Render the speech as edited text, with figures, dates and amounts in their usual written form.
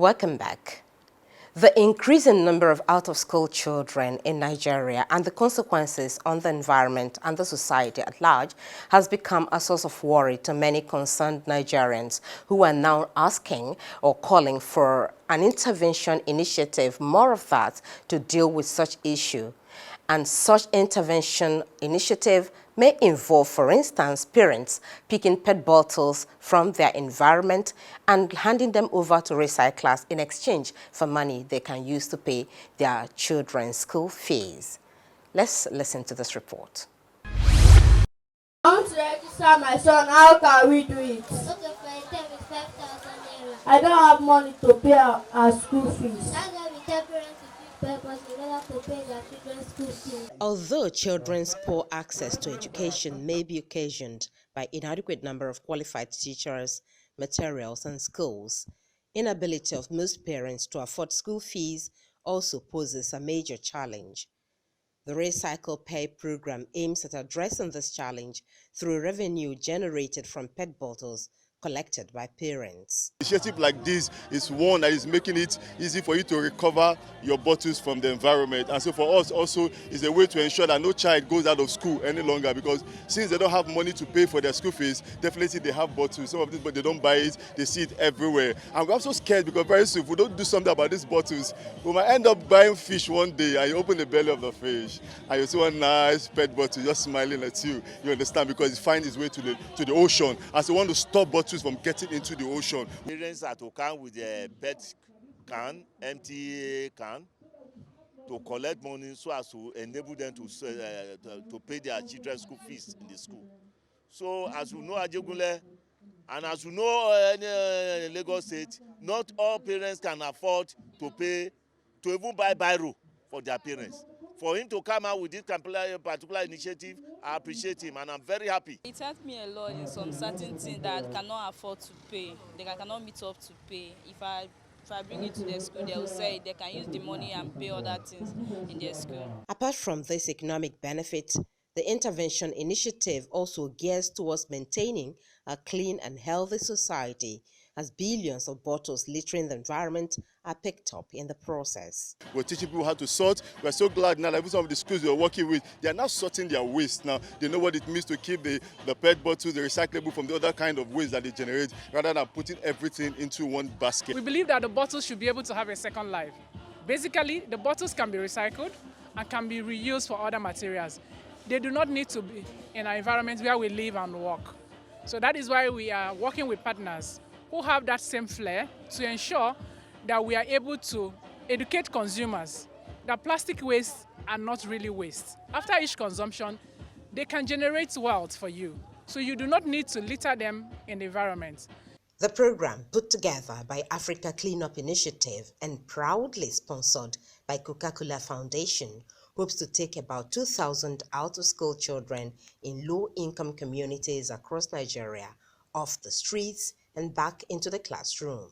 Welcome back. The increasing number of out-of-school children in Nigeria and the consequences on the environment and the society at large has become a source of worry to many concerned Nigerians who are now asking or calling for an intervention initiative, more of that, to deal with such issue. And such intervention initiative may involve, for instance, parents picking PET bottles from their environment and handing them over to recyclers in exchange for money they can use to pay their children's school fees. Let's listen to this report. I want to register my son. How can we do it? Okay, for a term is 5,000 naira. I don't have money to pay our school fees. That's why we tell parents to keep purpose in order to pay their children's school fees. Although children's poor access to education may be occasioned by inadequate number of qualified teachers, materials, and schools, inability of most parents to afford school fees also poses a major challenge. The Recycle Pay program aims at addressing this challenge through revenue generated from PET bottles collected by parents. Initiative like this is one that is making it easy for you to recover your bottles from the environment, and so for us also is a way to ensure that no child goes out of school any longer, because since they don't have money to pay for their school fees, definitely they have bottles. Some of these, but they don't buy it, they see it everywhere, and we're also scared because very soon if we don't do something about these bottles, we might end up buying fish one day and you open the belly of the fish and you see one nice PET bottle just smiling at you. You understand, because it finds its way to the ocean, as we want to stop bottles from getting into the ocean. Parents are to come with a PET can, empty can, to collect money so as to enable them to pay their children's school fees in the school. So as you know, Ajegunle, and as you know, Lagos State, not all parents can afford to pay, to even buy biro for their parents. For him to come out with this particular initiative, I appreciate him and I'm very happy. It helped me a lot in some certain things that I cannot afford to pay. They cannot meet up to pay. If I bring it to their school, they will say they can use the money and pay other things in their school. Apart from this economic benefit, the intervention initiative also gears towards maintaining a clean and healthy society, as billions of bottles littering the environment are picked up in the process. We're teaching people how to sort. We're so glad now that even some of the schools we're working with, they are now sorting their waste now. They know what it means to keep the PET bottles, the recyclable, from the other kind of waste that they generate, rather than putting everything into one basket. We believe that the bottles should be able to have a second life. Basically, the bottles can be recycled and can be reused for other materials. They do not need to be in an environment where we live and work. So that is why we are working with partners who have that same flair to ensure that we are able to educate consumers that plastic waste are not really waste. After each consumption, they can generate wealth for you, so you do not need to litter them in the environment. The program, put together by Africa Cleanup Initiative and proudly sponsored by Coca-Cola Foundation, hopes to take about 2,000 out-of-school children in low-income communities across Nigeria off the streets and back into the classroom.